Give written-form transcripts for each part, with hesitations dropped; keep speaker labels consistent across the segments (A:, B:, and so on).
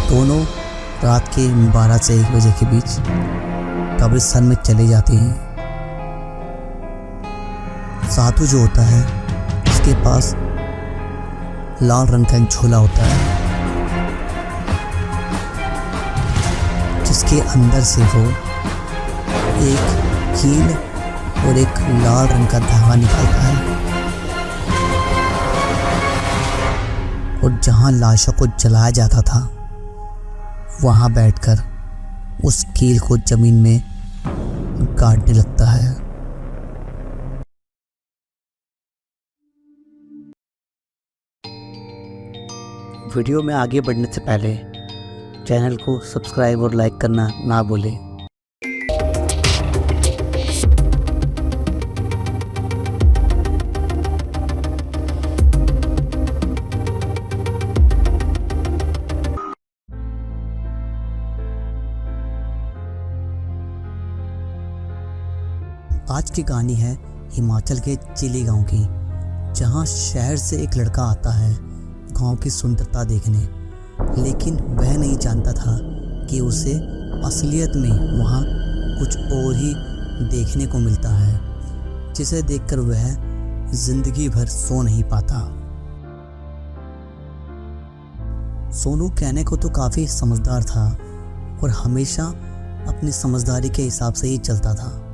A: दोनों रात के 12 से 1 बजे के बीच कब्रिस्तान में चले जाते हैं। साधु जो होता है उसके पास लाल रंग का एक झोला होता है, जिसके अंदर से वो एक कील और एक लाल रंग का धागा निकालता है और जहां लाशों को जलाया जाता था वहां बैठकर उस कील को जमीन में गाड़ने लगता है। वीडियो में आगे बढ़ने से पहले चैनल को सब्सक्राइब और लाइक करना ना भूलें। आज की कहानी है हिमाचल के चिली गांव की, जहां शहर से एक लड़का आता है गांव की सुंदरता देखने, लेकिन वह नहीं जानता था कि उसे असलियत में वहां कुछ और ही देखने को मिलता है, जिसे देखकर वह जिंदगी भर सो नहीं पाता। सोनू कहने को तो काफ़ी समझदार था और हमेशा अपनी समझदारी के हिसाब से ही चलता था।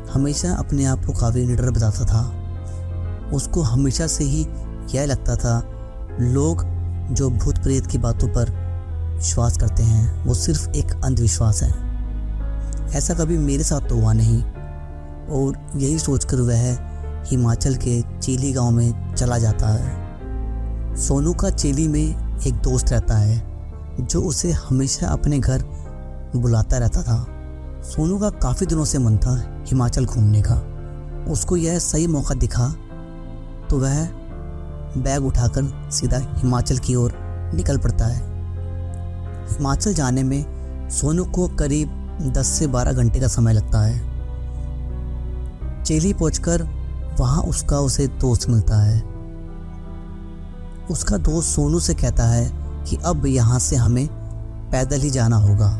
A: हमेशा अपने आप को काफ़ी निडर बताता था। उसको हमेशा से ही यह लगता था लोग जो भूत प्रेत की बातों पर विश्वास करते हैं वो सिर्फ एक अंधविश्वास है। ऐसा कभी मेरे साथ तो हुआ नहीं। और यही सोचकर वह हिमाचल के चीली गांव में चला जाता है। सोनू का चीली में एक दोस्त रहता है जो उसे हमेशा अपने घर बुलाता रहता था। सोनू का काफ़ी दिनों से मन था हिमाचल घूमने का। उसको यह सही मौका दिखा तो वह बैग उठाकर सीधा हिमाचल की ओर निकल पड़ता है। हिमाचल जाने में सोनू को करीब 10 से 12 घंटे का समय लगता है। चेली पहुंचकर वहां उसे दोस्त मिलता है। उसका दोस्त सोनू से कहता है कि अब यहाँ से हमें पैदल ही जाना होगा।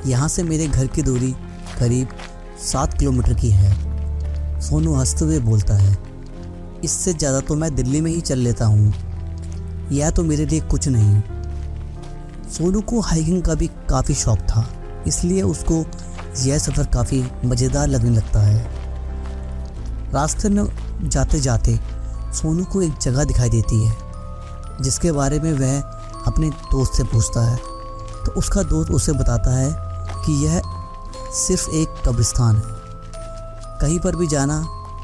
A: यहाँ से मेरे घर की दूरी करीब 7 किलोमीटर की है। सोनू हंसते हुए बोलता है, इससे ज़्यादा तो मैं दिल्ली में ही चल लेता हूँ, यह तो मेरे लिए कुछ नहीं। सोनू को हाइकिंग का भी काफ़ी शौक था, इसलिए उसको यह सफ़र काफ़ी मज़ेदार लगने लगता है। रास्ते में जाते जाते सोनू को एक जगह दिखाई देती है जिसके बारे में वह अपने दोस्त से पूछता है, तो उसका दोस्त उसे बताता है कि यह सिर्फ एक कब्रिस्तान है, कहीं पर भी जाना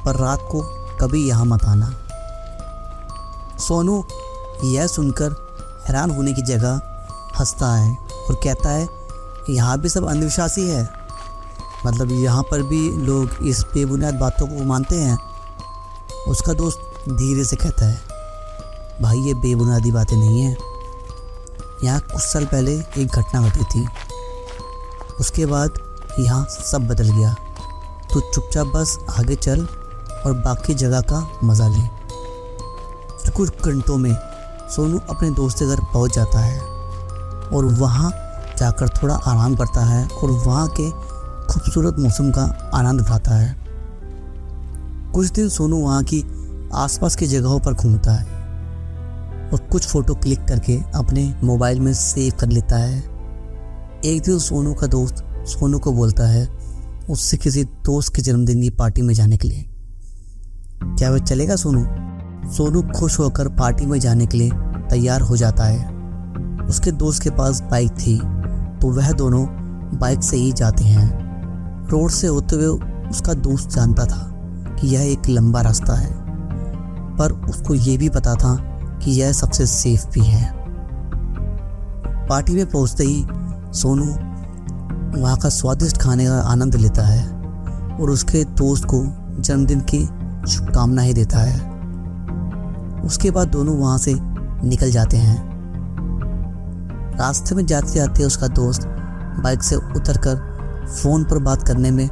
A: पर रात को कभी यहाँ मत आना। सोनू यह सुनकर हैरान होने की जगह हंसता है और कहता है यहाँ भी सब अंधविश्वास ही है, मतलब यहाँ पर भी लोग इस बेबुनियाद बातों को मानते हैं। उसका दोस्त धीरे से कहता है, भाई ये बेबुनियादी बातें नहीं हैं, यहाँ कुछ साल पहले एक घटना घटी थी, उसके बाद यहाँ सब बदल गया। तो चुपचाप बस आगे चल और बाकी जगह का मज़ा ले। फिर कुछ घंटों में सोनू अपने दोस्त के घर पहुँच जाता है और वहाँ जाकर थोड़ा आराम करता है और वहाँ के खूबसूरत मौसम का आनंद उठाता है। कुछ दिन सोनू वहाँ की आसपास की जगहों पर घूमता है और कुछ फ़ोटो क्लिक करके अपने मोबाइल में सेव कर लेता है। एक दिन सोनू का दोस्त सोनू को बोलता है उससे किसी दोस्त के जन्मदिन की पार्टी में जाने के लिए। क्या वह चलेगा सोनू? सोनू खुश होकर पार्टी में जाने के लिए तैयार हो जाता है। उसके दोस्त के पास बाइक थी तो वह दोनों बाइक से ही जाते हैं। रोड से होते हुए उसका दोस्त जानता था कि यह एक लंबा रास्ता है, पर उसको ये भी पता था कि यह सबसे सेफ भी है। पार्टी में पहुंचते ही सोनू वहाँ का स्वादिष्ट खाने का आनंद लेता है और उसके दोस्त को जन्मदिन की शुभकामनाएं देता है। उसके बाद दोनों वहाँ से निकल जाते हैं। रास्ते में जाते जाते उसका दोस्त बाइक से उतरकर फ़ोन पर बात करने में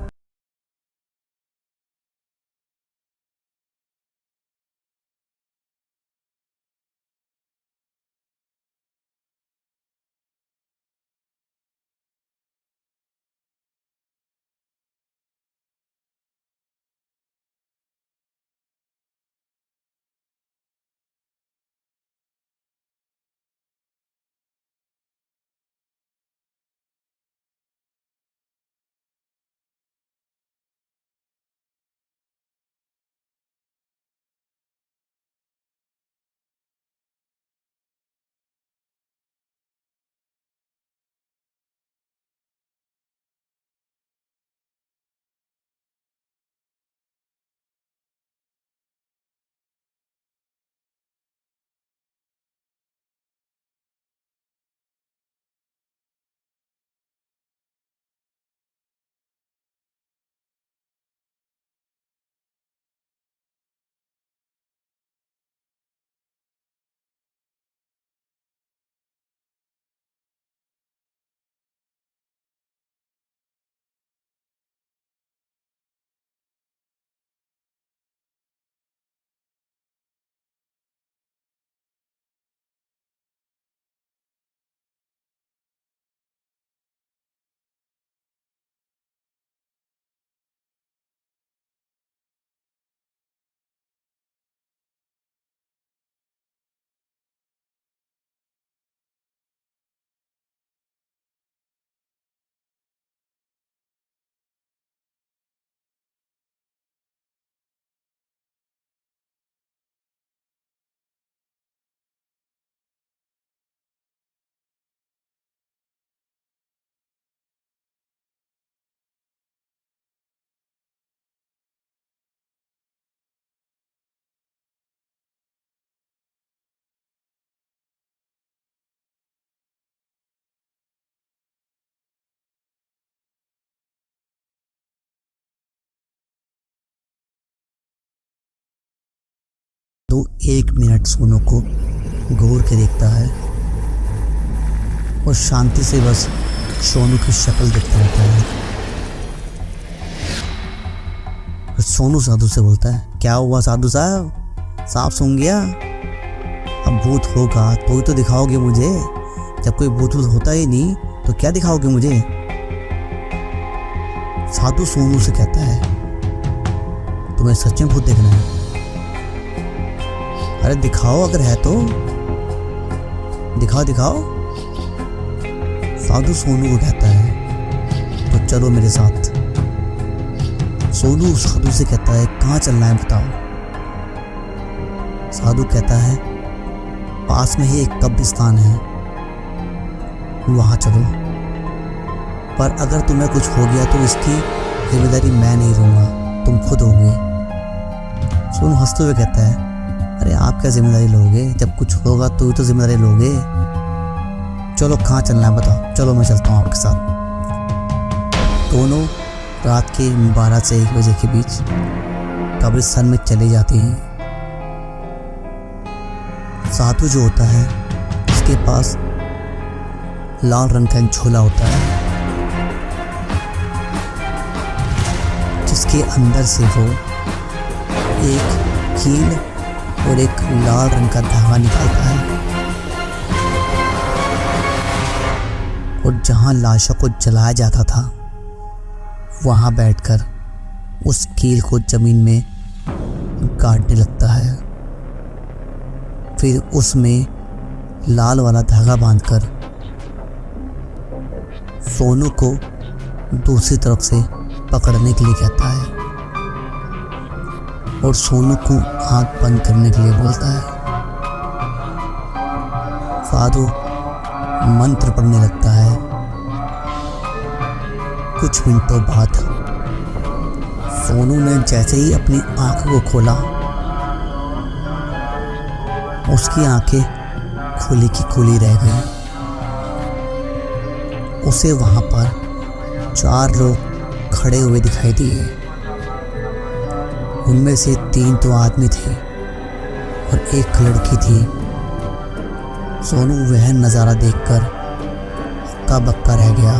A: तो 1 मिनट सोनू को घूर के देखता है और शांति से बस सोनू की शक्ल देखता रहता है। फिर सोनू साधु से बोलता है, क्या हुआ साधु साहब, सांप सूंघ गया? अब भूत होगा तो ही तो दिखाओगे मुझे, जब कोई भूत होता ही नहीं तो क्या दिखाओगे मुझे? साधु सोनू से कहता है, तुम्हें सच में भूत देखना है? अरे दिखाओ, अगर है तो दिखाओ दिखाओ। साधु सोनू को कहता है, तो चलो मेरे साथ। सोनू साधु से कहता है, कहाँ चलना है बताओ? साधु कहता है, पास में ही एक कब्रिस्तान है, वहाँ चलो, पर अगर तुम्हें कुछ हो गया तो इसकी जिम्मेदारी मैं नहीं लूँगा, तुम खुद होगे। सोनू हंसते हुए कहता है, अरे आप क्या जिम्मेदारी लोगे, जब कुछ होगा तो जिम्मेदारी लोगे। चलो कहाँ चलना है बताओ, चलो मैं चलता हूँ आपके साथ। दोनों रात के 12 से 1 बजे के बीच कब्रिस्तान में चले जाते हैं। साधु जो होता है उसके पास लाल रंग का एक झोला होता है, जिसके अंदर से वो एक कील और एक लाल रंग का धागा निकालता है और जहां लाशों को जलाया जाता था वहां बैठकर उस कील को जमीन में गाड़ने लगता है। फिर उसमें लाल वाला धागा बांधकर सोनू को दूसरी तरफ से पकड़ने के लिए कहता है और सोनू को आंख बंद करने के लिए बोलता है। साधु मंत्र पढ़ने लगता है। कुछ मिनटों बाद सोनू ने जैसे ही अपनी आंख को खोला, उसकी आंखें खुली की खुली रह गई। उसे वहां पर 4 लोग खड़े हुए दिखाई दिए। उनमें से 3 तो आदमी थे और 1 लड़की थी। सोनू वह नज़ारा देखकर हक्का बक्का रह गया।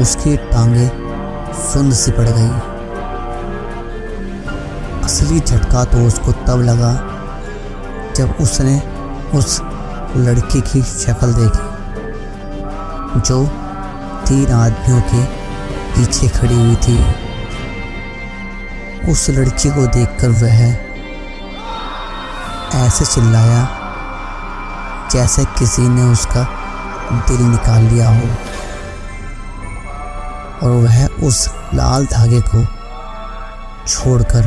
A: उसकी टांगें सुन्न सी पड़ गई। असली झटका तो उसको तब लगा जब उसने उस लड़की की शक्ल देखी जो 3 आदमियों के पीछे खड़ी हुई थी। उस लड़की को देखकर वह ऐसे चिल्लाया जैसे किसी ने उसका दिल निकाल लिया हो, और वह उस लाल धागे को छोड़कर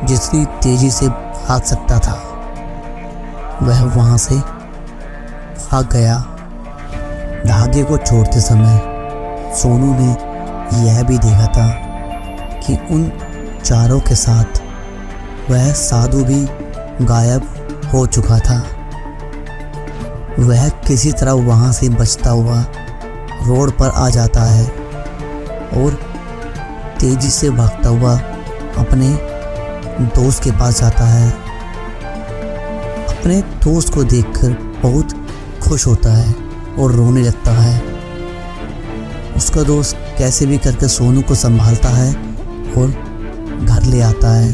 A: जितनी तेजी से भाग सकता था वह वहां से भाग गया। धागे को छोड़ते समय सोनू ने यह भी देखा था कि उन चारों के साथ वह साधु भी गायब हो चुका था। वह किसी तरह वहां से बचता हुआ रोड पर आ जाता है और तेजी से भागता हुआ अपने दोस्त के पास जाता है। अपने दोस्त को देखकर बहुत खुश होता है और रोने लगता है। उसका दोस्त कैसे भी करके सोनू को संभालता है और घर ले आता है।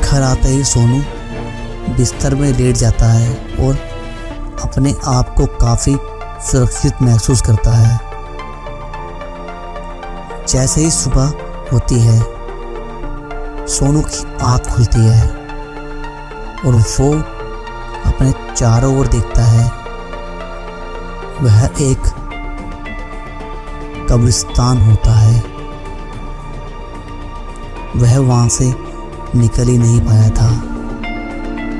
A: घर आते ही सोनू बिस्तर में लेट जाता है और अपने आप को काफ़ी सुरक्षित महसूस करता है। जैसे ही सुबह होती है सोनू की आँख खुलती है और वो अपने चारों ओर देखता है। वह एक कब्रिस्तान होता है। वह वहां से निकल ही नहीं पाया था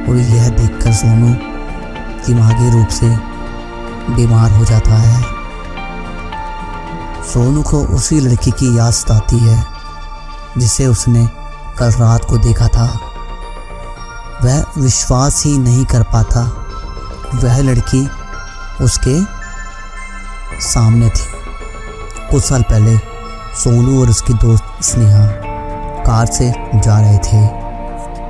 A: और यह देखकर सोनू दिमागी रूप से बीमार हो जाता है। सोनू को उसी लड़की की याद आती है जिसे उसने कल रात को देखा था। वह विश्वास ही नहीं कर पाता वह लड़की उसके सामने थी। कुछ साल पहले सोनू और उसकी दोस्त स्नेहा कार से जा रहे थे।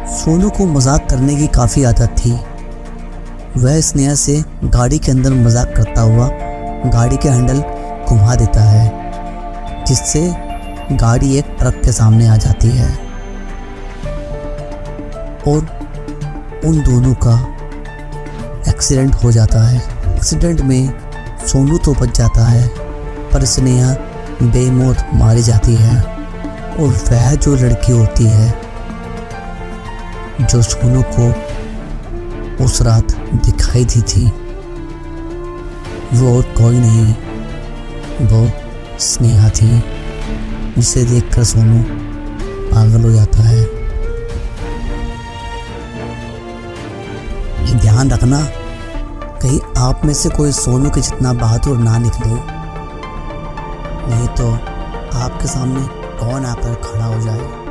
A: सोनू को मजाक करने की काफ़ी आदत थी। वह स्नेहा से गाड़ी के अंदर मजाक करता हुआ गाड़ी के हैंडल घुमा देता है, जिससे गाड़ी एक ट्रक के सामने आ जाती है और उन दोनों का एक्सीडेंट हो जाता है। एक्सीडेंट में सोनू तो बच जाता है, पर स्नेहा बेमौत मारी जाती है। और वह जो लड़की होती है जो सोनू को उस रात दिखाई दी थी, वो और कोई नहीं, वो स्नेहा थी, जिसे देखकर सोनू पागल हो जाता है। ध्यान रखना, कहीं आप में से कोई सोनू के जितना बहादुर ना निकले, नहीं तो आपके सामने कौन आकर खड़ा हो जाए।